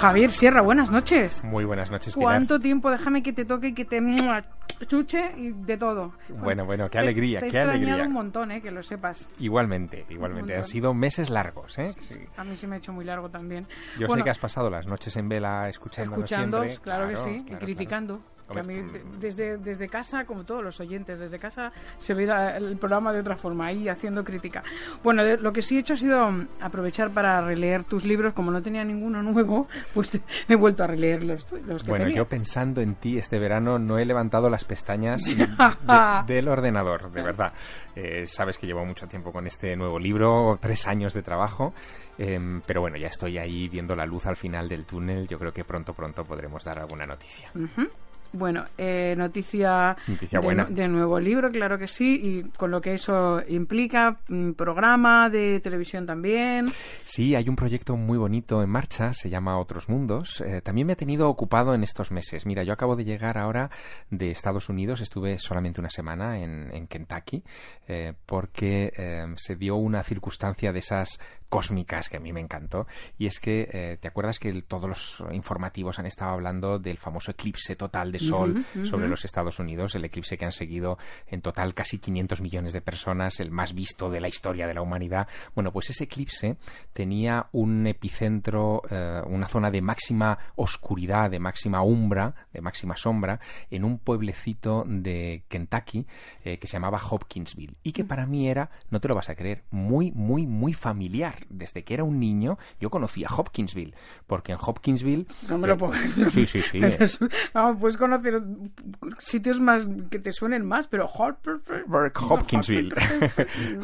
Javier Sierra, buenas noches. Muy buenas noches, Pilar. ¿Cuánto tiempo? Déjame que te toque y que te chuche y de todo. Bueno, qué alegría, te qué alegría. Te he extrañado un montón, que lo sepas. Igualmente. Han sido meses largos, Sí. A mí se me ha hecho muy largo también. Yo sé que has pasado las noches en vela escuchándonos siempre. Claro que sí, claro, y criticando. Claro. Que a mí, desde casa, como todos los oyentes, desde casa se ve el programa de otra forma, ahí haciendo crítica. Bueno, lo que sí he hecho ha sido aprovechar para releer tus libros. Como no tenía ninguno nuevo, pues he vuelto a releer los que Bueno, tenía. yo pensando en ti este verano no he levantado las pestañas del ordenador, de verdad. Sabes que llevo mucho tiempo con este nuevo libro, 3 años de trabajo, pero bueno, ya estoy ahí viendo la luz al final del túnel. Yo creo que pronto podremos dar alguna noticia. Uh-huh. Bueno, noticia buena. De nuevo libro, claro que sí, y con lo que eso implica, programa de televisión también. Sí, hay un proyecto muy bonito en marcha, se llama Otros Mundos. También me ha tenido ocupado en estos meses. Mira, yo acabo de llegar ahora de Estados Unidos, estuve solamente una semana en Kentucky, porque se dio una circunstancia de esas cósmicas que a mí me encantó, y es que ¿te acuerdas que todos los informativos han estado hablando del famoso eclipse total de sol sobre los Estados Unidos, el eclipse que han seguido en total casi 500 millones de personas, el más visto de la historia de la humanidad? Bueno, pues ese eclipse tenía un epicentro, una zona de máxima oscuridad, de máxima umbra, de máxima sombra, en un pueblecito de Kentucky que se llamaba Hopkinsville, y que para mí era, no te lo vas a creer, muy familiar. Desde que era un niño yo conocía Hopkinsville, porque en Hopkinsville... No me lo puedo creer. Sí. Vamos, puedes conocer sitios más que te suenen más, pero Hopkinsville.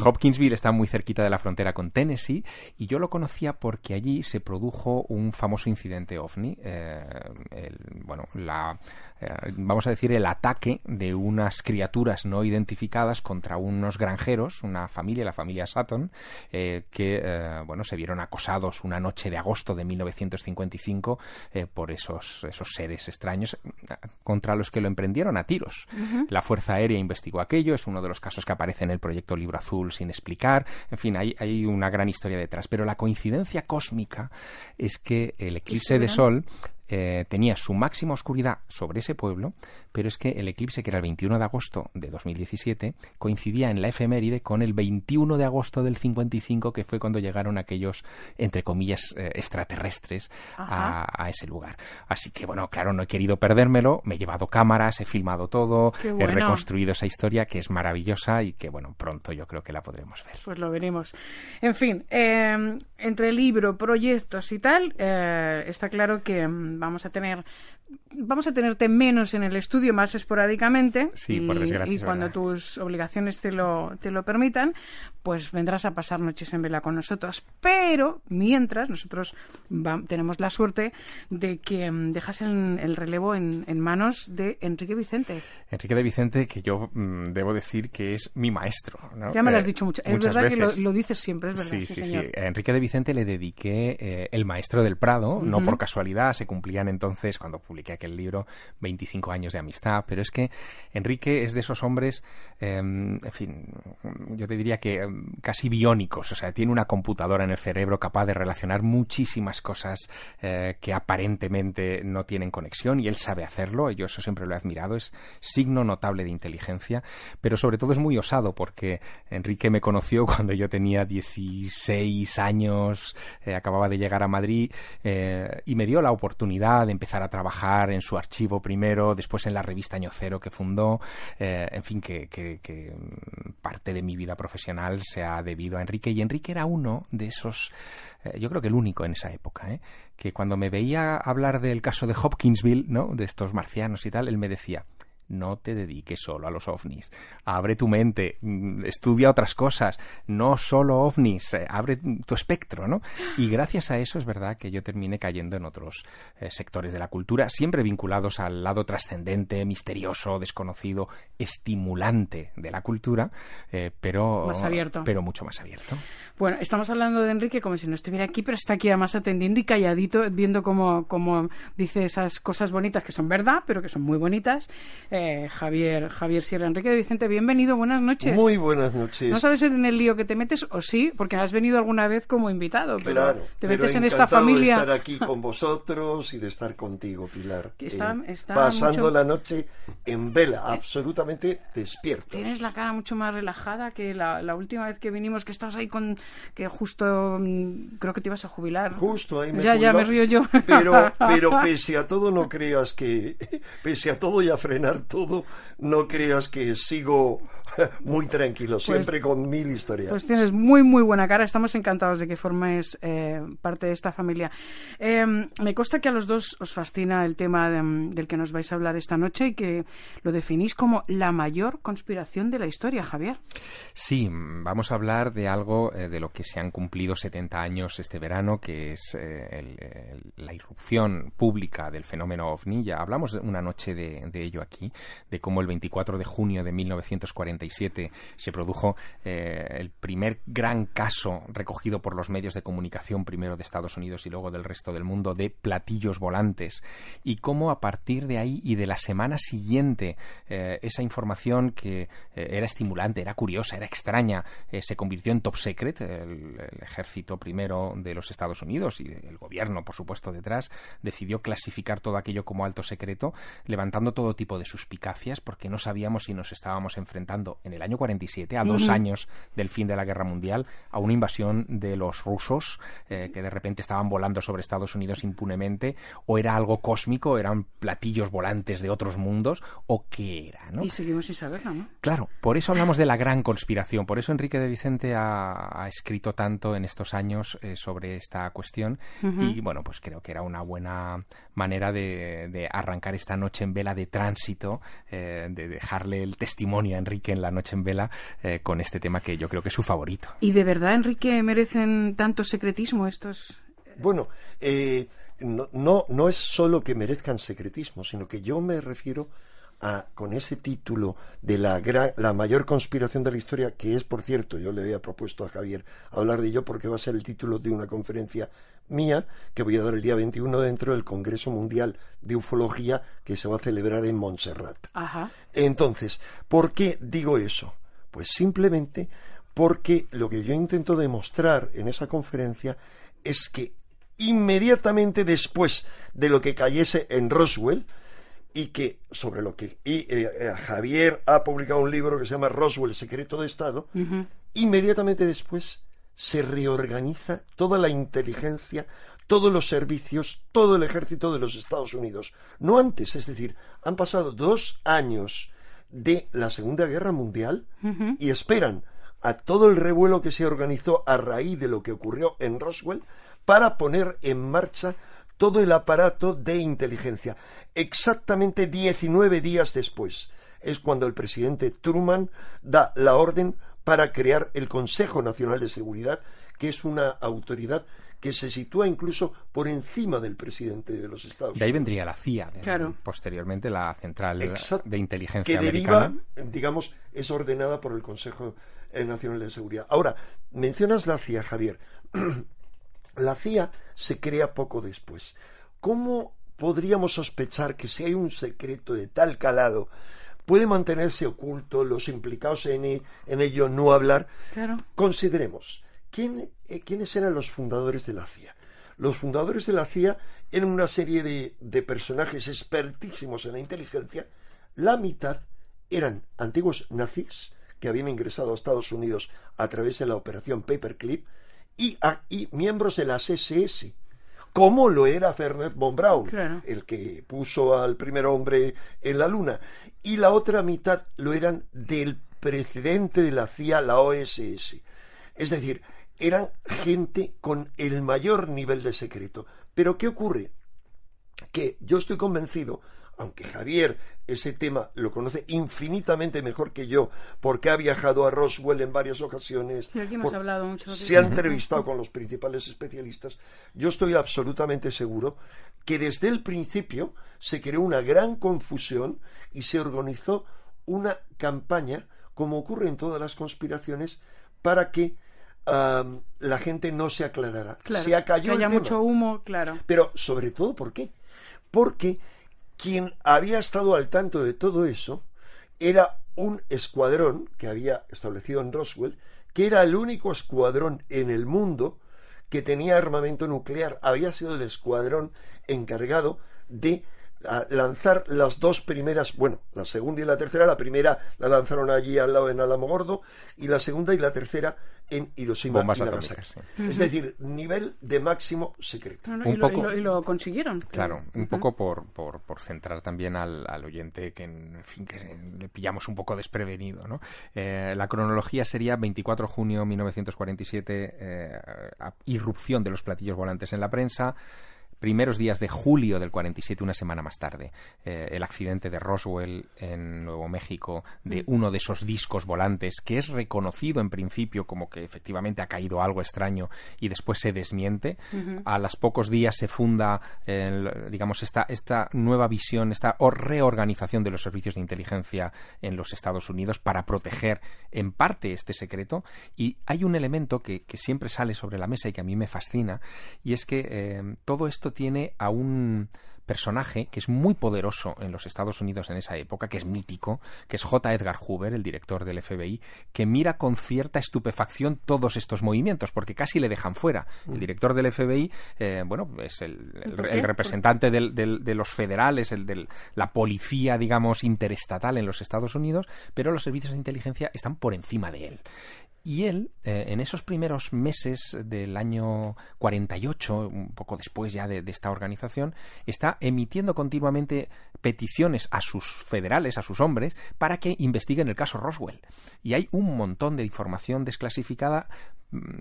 Hopkinsville está muy cerquita de la frontera con Tennessee, y yo lo conocía porque allí se produjo un famoso incidente OVNI, vamos a decir, el ataque de unas criaturas no identificadas contra unos granjeros, la familia Sutton, que se vieron acosados una noche de agosto de 1955 por esos seres extraños, contra los que lo emprendieron a tiros. Uh-huh. La Fuerza Aérea investigó aquello, es uno de los casos que aparece en el proyecto Libro Azul sin explicar. En fin, hay una gran historia detrás, pero la coincidencia cósmica es que el eclipse de sol tenía su máxima oscuridad sobre ese pueblo, pero es que el eclipse, que era el 21 de agosto de 2017, coincidía en la efeméride con el 21 de agosto del 55, que fue cuando llegaron aquellos, entre comillas, extraterrestres a ese lugar. Así que, bueno, claro, no he querido perdérmelo, me he llevado cámaras, he filmado todo, he reconstruido esa historia, que es maravillosa y que, bueno, pronto yo creo que la podremos ver. Pues lo veremos. En fin, entre libro, proyectos y tal, está claro que vamos a tenerte menos en el estudio, más esporádicamente. Sí, por desgracia. Y cuando tus obligaciones te lo permitan, pues vendrás a pasar noches en vela con nosotros. Pero mientras, nosotros tenemos la suerte de que dejas el relevo en manos de Enrique Vicente. Enrique de Vicente, que yo debo decir que es mi maestro, ¿no? Ya me lo has dicho muchas veces. Es verdad veces. Que lo dices siempre, es verdad. Sí, señor. A Enrique de Vicente le dediqué El Maestro del Prado, no por casualidad, se cumplían entonces, cuando publiqué aquel libro, 25 años de amistad, pero es que Enrique es de esos hombres, en fin, yo te diría que casi biónicos, o sea, tiene una computadora en el cerebro capaz de relacionar muchísimas cosas que aparentemente no tienen conexión, y él sabe hacerlo. Yo eso siempre lo he admirado, es signo notable de inteligencia, pero sobre todo es muy osado, porque Enrique me conoció cuando yo tenía 16 años, acababa de llegar a Madrid, y me dio la oportunidad de empezar a trabajar en su archivo primero, después en la revista Año Cero que fundó, en fin, que parte de mi vida profesional se ha debido a Enrique, y Enrique era uno de esos, yo creo que el único en esa época, que cuando me veía hablar del caso de Hopkinsville, ¿no?, de estos marcianos y tal, él me decía: no te dediques solo a los ovnis, abre tu mente, estudia otras cosas, no solo ovnis, abre tu espectro, ¿no? Y gracias a eso es verdad que yo terminé cayendo en otros sectores de la cultura, siempre vinculados al lado trascendente, misterioso, desconocido, estimulante de la cultura, pero más abierto. Pero mucho más abierto. Bueno, estamos hablando de Enrique como si no estuviera aquí, pero está aquí además atendiendo y calladito, viendo cómo dice esas cosas bonitas que son verdad, pero que son muy bonitas. Javier Sierra. Enrique de Vicente, bienvenido, buenas noches. Muy buenas noches. No sabes en el lío que te metes, o sí, porque has venido alguna vez como invitado, pero claro, te metes pero en esta familia. De estar aquí con vosotros y de estar contigo, Pilar. Está pasando mucho... la noche en vela, absolutamente despierto. Tienes la cara mucho más relajada que la última vez que vinimos, que estabas ahí con... que justo creo que te ibas a jubilar. Justo ahí me ya me río yo. Pero pese a todo no creas que... pese a todo y a frenar todo, no creas que sigo muy tranquilo, siempre con mil historias. Pues tienes muy muy buena cara, estamos encantados de que formes parte de esta familia. Me consta que a los dos os fascina el tema del que nos vais a hablar esta noche y que lo definís como la mayor conspiración de la historia, Javier. Sí, vamos a hablar de algo de lo que se han cumplido 70 años este verano, que es la irrupción pública del fenómeno OVNI. Ya hablamos una noche de ello aquí, de cómo el 24 de junio de 1947 se produjo el primer gran caso recogido por los medios de comunicación, primero de Estados Unidos y luego del resto del mundo, de platillos volantes, y cómo a partir de ahí y de la semana siguiente esa información que era estimulante, era curiosa, era extraña, se convirtió en top secret. El ejército primero de los Estados Unidos y el gobierno, por supuesto, detrás, decidió clasificar todo aquello como alto secreto, levantando todo tipo de suspicacias, porque no sabíamos si nos estábamos enfrentando en el año 47, a 2 años del fin de la Guerra Mundial, a una invasión de los rusos que de repente estaban volando sobre Estados Unidos impunemente, o era algo cósmico, eran platillos volantes de otros mundos, o qué era, ¿no? Y seguimos sin saberlo, ¿no? Claro, por eso hablamos de la gran conspiración, por eso Enrique de Vicente ha escrito tanto en estos años sobre esta cuestión, y bueno, pues creo que era una buena manera de arrancar esta noche en vela de tránsito, de dejarle el testimonio a Enrique en la noche en vela con este tema que yo creo que es su favorito. ¿Y de verdad, Enrique, merecen tanto secretismo estos? Bueno, no es solo que merezcan secretismo, sino que yo me refiero con ese título de la mayor conspiración de la historia, que es, por cierto, yo le había propuesto a Javier hablar de ello porque va a ser el título de una conferencia mía que voy a dar el día 21 dentro del Congreso Mundial de Ufología que se va a celebrar en Montserrat. Ajá. Entonces, ¿por qué digo eso? Pues simplemente porque lo que yo intento demostrar en esa conferencia es que inmediatamente después de lo que cayese en Roswell, y que sobre lo que Javier ha publicado un libro que se llama Roswell, Secreto de Estado, inmediatamente después se reorganiza toda la inteligencia, todos los servicios, todo el ejército de los Estados Unidos. No antes, es decir, han pasado 2 años de la Segunda Guerra Mundial y esperan a todo el revuelo que se organizó a raíz de lo que ocurrió en Roswell para poner en marcha todo el aparato de inteligencia. Exactamente 19 días después es cuando el presidente Truman da la orden para crear el Consejo Nacional de Seguridad, que es una autoridad que se sitúa incluso por encima del presidente de los Estados Unidos. De ahí vendría la CIA, claro. Posteriormente la Central de Inteligencia que Americana. deriva, digamos, es ordenada por el Consejo Nacional de Seguridad. Ahora, mencionas la CIA, Javier. La CIA se crea poco después. ¿Cómo podríamos sospechar que si hay un secreto de tal calado puede mantenerse oculto, los implicados en ello no hablar? Claro. Consideremos, ¿quiénes eran los fundadores de la CIA? Los fundadores de la CIA eran una serie de personajes expertísimos en la inteligencia. La mitad eran antiguos nazis que habían ingresado a Estados Unidos a través de la operación Paperclip, y miembros de las SS, como lo era Wernher von Braun, claro, el que puso al primer hombre en la luna, y la otra mitad lo eran del precedente de la CIA, la OSS. Es decir, eran gente con el mayor nivel de secreto. Pero ¿qué ocurre? Que yo estoy convencido, aunque Javier ese tema lo conoce infinitamente mejor que yo, porque ha viajado a Roswell en varias ocasiones, sí, aquí hemos hablado mucho, se ha entrevistado con los principales especialistas, yo estoy absolutamente seguro que desde el principio se creó una gran confusión y se organizó una campaña, como ocurre en todas las conspiraciones, para que la gente no se aclarara. Claro, se acalló que haya el tema. Mucho humo, claro. Pero sobre todo, ¿por qué? Porque quien había estado al tanto de todo eso era un escuadrón que había establecido en Roswell, que era el único escuadrón en el mundo que tenía armamento nuclear. Había sido el escuadrón encargado de lanzar las dos primeras, bueno, la segunda y la tercera. La primera la lanzaron allí al lado en Alamogordo, y la segunda y la tercera en Hiroshima bombas y Nagasaki. Atómicas, sí. Es decir, nivel de máximo secreto. Y lo consiguieron. Claro, un poco por centrar también al oyente que, en fin, que le pillamos un poco desprevenido, ¿no? La cronología sería 24 de junio de 1947, irrupción de los platillos volantes en la prensa. Primeros días de julio del 47, una semana más tarde, el accidente de Roswell en Nuevo México, de uno de esos discos volantes que es reconocido en principio como que efectivamente ha caído algo extraño y después se desmiente. A los pocos días se funda, digamos, esta nueva visión, esta reorganización de los servicios de inteligencia en los Estados Unidos para proteger en parte este secreto. Y hay un elemento que siempre sale sobre la mesa y que a mí me fascina, y es que todo esto tiene a un personaje que es muy poderoso en los Estados Unidos en esa época, que es mítico, que es J. Edgar Hoover, el director del FBI, que mira con cierta estupefacción todos estos movimientos, porque casi le dejan fuera. El director del FBI, bueno, es el representante de los federales, la policía, digamos, interestatal en los Estados Unidos, pero los servicios de inteligencia están por encima de él. Y él, en esos primeros meses del año 48, un poco después ya de esta organización, está emitiendo continuamente peticiones a sus federales, a sus hombres, para que investiguen el caso Roswell. Y hay un montón de información desclasificada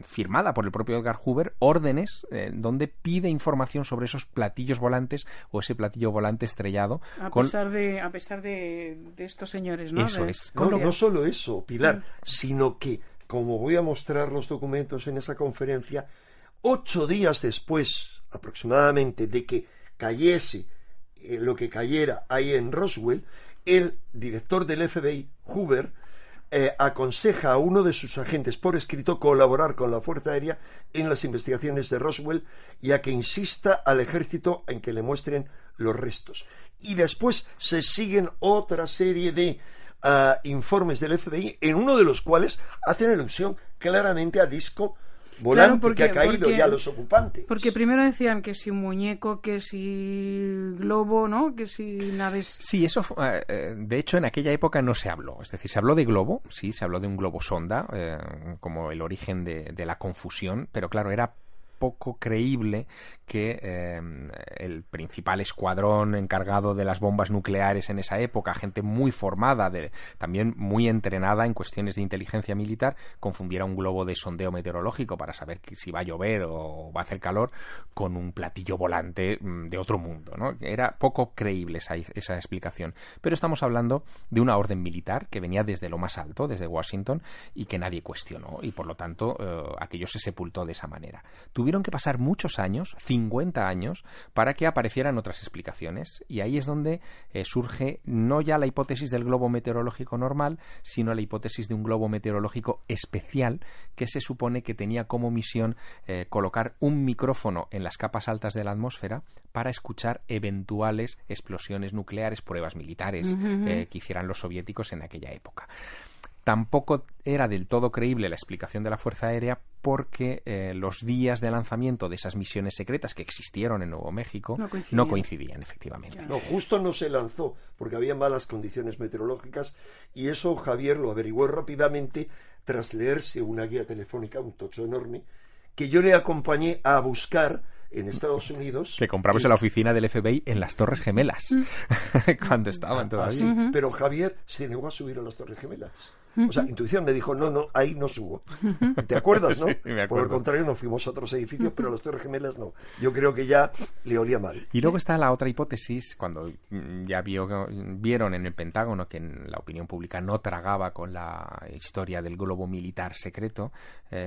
firmada por el propio Edgar Hoover, órdenes donde pide información sobre esos platillos volantes o ese platillo volante estrellado. A pesar de estos señores, ¿no? Eso es. No solo eso, Pilar, sino que, como voy a mostrar los documentos en esa conferencia, 8 días después aproximadamente de que cayese lo que cayera ahí en Roswell, el director del FBI, Hoover, aconseja a uno de sus agentes por escrito colaborar con la Fuerza Aérea en las investigaciones de Roswell y a que insista al ejército en que le muestren los restos. Y después se siguen otra serie de informes del FBI, en uno de los cuales hacen alusión claramente a disco volante que ha caído ya los ocupantes. Porque primero decían que si muñeco, que si globo, ¿no? Que si naves. Sí, eso de hecho en aquella época no se habló. Es decir, se habló de globo, sí, se habló de un globo sonda, como el origen de la confusión, pero claro, era poco creíble que el principal escuadrón encargado de las bombas nucleares en esa época, gente muy formada, también muy entrenada en cuestiones de inteligencia militar, confundiera un globo de sondeo meteorológico para saber si va a llover o va a hacer calor con un platillo volante de otro mundo, ¿no? Era poco creíble esa explicación. Pero estamos hablando de una orden militar que venía desde lo más alto, desde Washington, y que nadie cuestionó, y por lo tanto aquello se sepultó de esa manera. Tuvieron que pasar muchos años, 50 años, para que aparecieran otras explicaciones, y ahí es donde surge no ya la hipótesis del globo meteorológico normal, sino la hipótesis de un globo meteorológico especial que se supone que tenía como misión colocar un micrófono en las capas altas de la atmósfera para escuchar eventuales explosiones nucleares, pruebas militares que hicieran los soviéticos en aquella época. Tampoco era del todo creíble la explicación de la Fuerza Aérea porque los días de lanzamiento de esas misiones secretas que existieron en Nuevo México no coincidían efectivamente. No, justo no se lanzó porque había malas condiciones meteorológicas, y eso Javier lo averiguó rápidamente tras leerse una guía telefónica, un tocho enorme, que yo le acompañé a buscar en Estados Unidos. Que compramos en la oficina del FBI en las Torres Gemelas, cuando estaban todavía. Sí, pero Javier se negó a subir a las Torres Gemelas. O sea, intuición me dijo, no, ahí no subo. ¿Te acuerdas, no? Sí, me acuerdo. Por el contrario, nos fuimos a otros edificios, pero a las Torres Gemelas no. Yo creo que ya le olía mal. Y luego está la otra hipótesis, cuando ya vieron en el Pentágono que en la opinión pública no tragaba con la historia del globo militar secreto,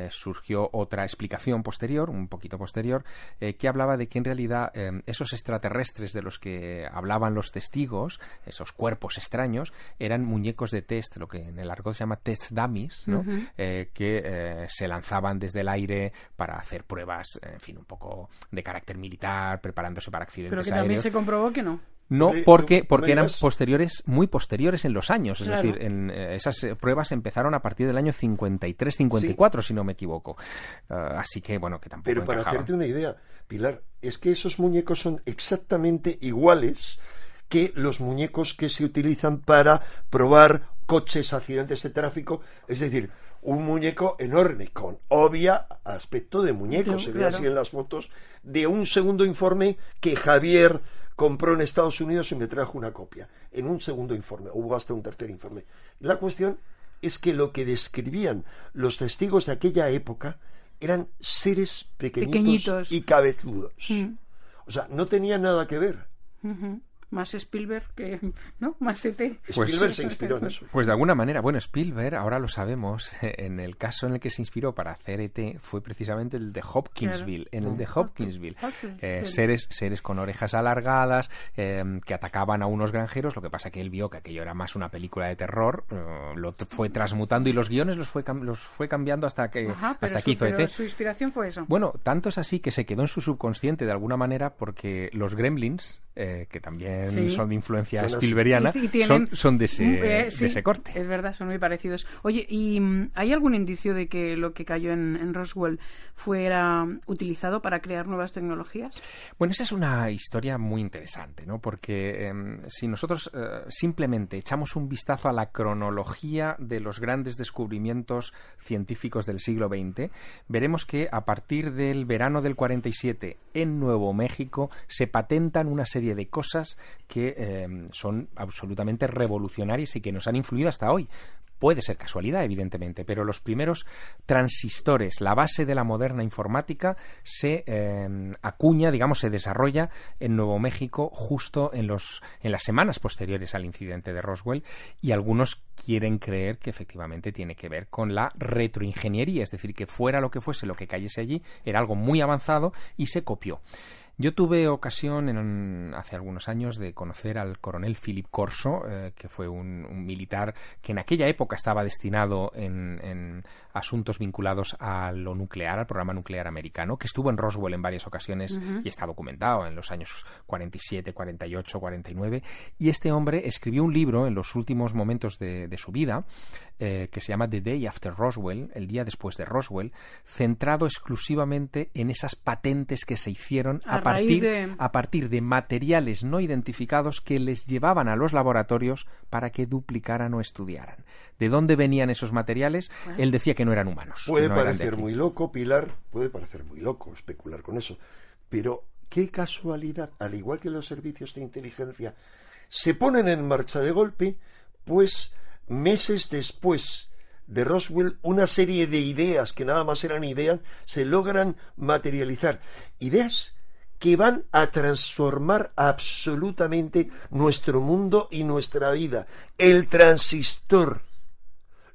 surgió otra explicación posterior, un poquito posterior, que hablaba de que en realidad esos extraterrestres de los que hablaban los testigos, esos cuerpos extraños, eran muñecos de test, lo que en el argot se llama test dummies, ¿no? Que se lanzaban desde el aire para hacer pruebas, en fin, un poco de carácter militar, preparándose para accidentes aéreos. Pero que aéreos. también se comprobó que no. No, porque eran muy posteriores en los años. Es Claro. decir, esas pruebas empezaron a partir del año 53-54, si no me equivoco. Así que, bueno, que tampoco Pero para encajaba. hacerte una idea, Pilar, es que esos muñecos son exactamente iguales que los muñecos que se utilizan para probar coches, accidentes de tráfico. Es decir, un muñeco enorme, con obvia aspecto de muñeco. Claro, Se ve claro. así en las fotos de un segundo informe que Javier compró en Estados Unidos y me trajo una copia. En un segundo informe, hubo hasta un tercer informe. La cuestión es que lo que describían los testigos de aquella época eran seres pequeñitos. Y cabezudos. O sea, no tenía nada que ver. Ujú. Más Spielberg que, ¿no? Más E.T. Spielberg se inspiró en eso. Pues de alguna manera, bueno, Spielberg, ahora lo sabemos, en el caso en el que se inspiró para hacer E.T. fue precisamente el de Hopkinsville. Claro. En el de Hopkinsville, Hopkinsville. seres con orejas alargadas que atacaban a unos granjeros. Lo que pasa que él vio que aquello era más una película de terror, lo fue transmutando y los guiones los fue cambiando hasta que hizo E.T. Su inspiración fue eso. Bueno, tanto es así que se quedó en su subconsciente de alguna manera, porque los Gremlins, que también son de influencia Son así. Spielbergiana, Y tienen son de ese corte. Es verdad, son muy parecidos. Oye, ¿y hay algún indicio de que lo que cayó en Roswell fuera utilizado para crear nuevas tecnologías? Bueno, esa es una historia muy interesante, ¿no? Porque si nosotros simplemente echamos un vistazo a la cronología de los grandes descubrimientos científicos del siglo XX, veremos que a partir del verano del 47 en Nuevo México se patentan una serie de cosas que son absolutamente revolucionarias y que nos han influido hasta hoy. Puede ser casualidad, evidentemente, pero los primeros transistores, la base de la moderna informática, se acuña, digamos, se desarrolla en Nuevo México justo en las semanas posteriores al incidente de Roswell, y algunos quieren creer que efectivamente tiene que ver con la retroingeniería, es decir, que fuera lo que fuese lo que cayese allí, era algo muy avanzado y se copió. Yo tuve ocasión hace algunos años de conocer al coronel Philip Corso, que fue un militar que en aquella época estaba destinado en asuntos vinculados a lo nuclear, al programa nuclear americano, que estuvo en Roswell en varias ocasiones y está documentado en los años 47, 48, 49. Y este hombre escribió un libro en los últimos momentos de su vida, que se llama The Day After Roswell, el día después de Roswell, centrado exclusivamente en esas patentes que se hicieron a partir de materiales no identificados que les llevaban a los laboratorios para que duplicaran o estudiaran. ¿De dónde venían esos materiales? Bueno, él decía que no eran humanos. Puede parecer muy loco, Pilar, puede parecer muy loco especular con eso, pero qué casualidad, al igual que los servicios de inteligencia se ponen en marcha de golpe, pues meses después de Roswell una serie de ideas que nada más eran ideas se logran materializar. Ideas que van a transformar absolutamente nuestro mundo y nuestra vida. El transistor,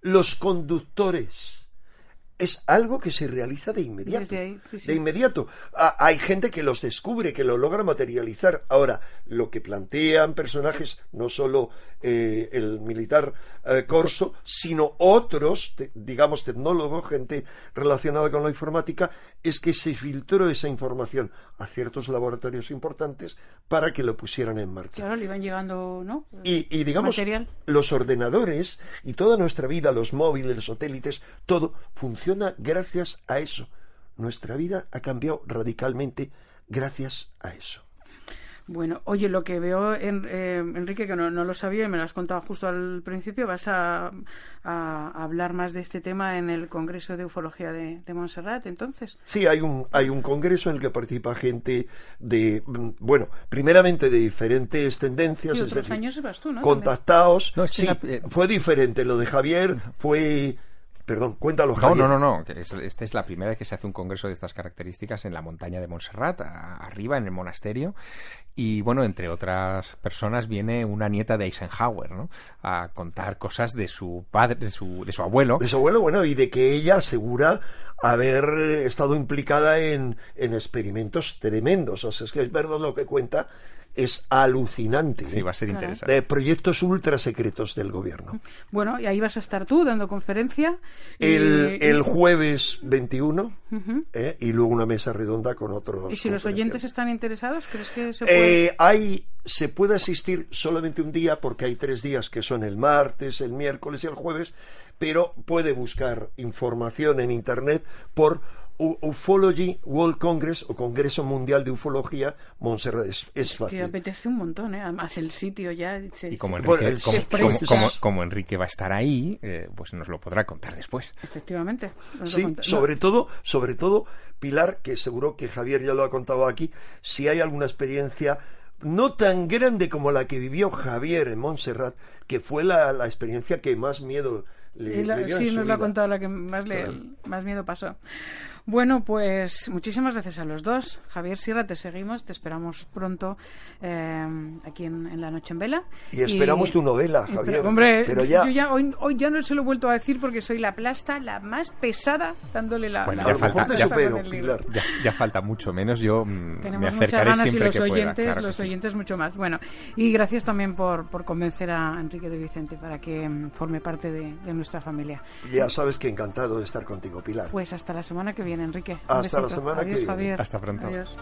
los conductores, es algo que se realiza de inmediato. Desde ahí, sí. De inmediato. Hay gente que los descubre, que lo logra materializar. Ahora, lo que plantean personajes, no solo el militar Corso, sino otros, digamos, tecnólogos, gente relacionada con la informática, es que se filtró esa información a ciertos laboratorios importantes para que lo pusieran en marcha. Claro, le iban llegando, ¿no? Y digamos, material. Los ordenadores y toda nuestra vida, los móviles, los satélites, todo funciona gracias a eso. Nuestra vida ha cambiado radicalmente gracias a eso. Bueno, oye, lo que veo, Enrique, que no lo sabía y me lo has contado justo al principio, vas a hablar más de este tema en el Congreso de Ufología de Montserrat, entonces. Sí, hay un congreso en el que participa gente de, bueno, primeramente de diferentes tendencias. Y es otros decir, años ibas tú, ¿no? Contactados. No, sí, fue diferente. Lo de Javier fue... Perdón, cuéntalo, Javier. No. Esta es la primera vez que se hace un congreso de estas características en la montaña de Montserrat, arriba, en el monasterio. Y, bueno, entre otras personas viene una nieta de Eisenhower, ¿no? A contar cosas de su padre, de su abuelo. De su abuelo, bueno, y de que ella asegura haber estado implicada en experimentos tremendos. O sea, es que es verdad lo que cuenta, es alucinante. Sí, va a ser interesante. De proyectos ultra secretos del gobierno. Bueno, y ahí vas a estar tú dando conferencia. El jueves 21, y luego una mesa redonda con otros. ¿Y si los oyentes están interesados, crees que se puede? Se puede asistir solamente un día, porque hay 3 días que son el martes, el miércoles y el jueves, pero puede buscar información en internet por Ufology World Congress o Congreso Mundial de Ufología Montserrat. Es fácil. Que apetece un montón, además el sitio ya y como Enrique va a estar ahí, pues nos lo podrá contar después. Efectivamente. Sí, sobre todo, Pilar, que seguro que Javier ya lo ha contado aquí, si hay alguna experiencia no tan grande como la que vivió Javier en Montserrat, que fue la experiencia que más miedo le dio en su nos lo vida. ha contado la que más miedo pasó. Bueno, pues muchísimas gracias a los dos. Javier Sierra, te seguimos, te esperamos pronto aquí en La Noche en Vela. Y esperamos tu novela, Javier. Hombre, pero ya... yo ya hoy ya no se lo he vuelto a decir porque soy la plasta, la más pesada, dándole la... Bueno, a lo mejor te supero, Pilar. Ya falta mucho menos, yo me acercaré muchas ganas siempre y los que oyentes, pueda. Claro los que sí. oyentes mucho más. Bueno, y gracias también por convencer a Enrique de Vicente para que forme parte de nuestra familia. Ya sabes que encantado de estar contigo, Pilar. Pues hasta la semana que viene, Enrique. Hasta la semana que viene. Javier. Hasta pronto. Adiós.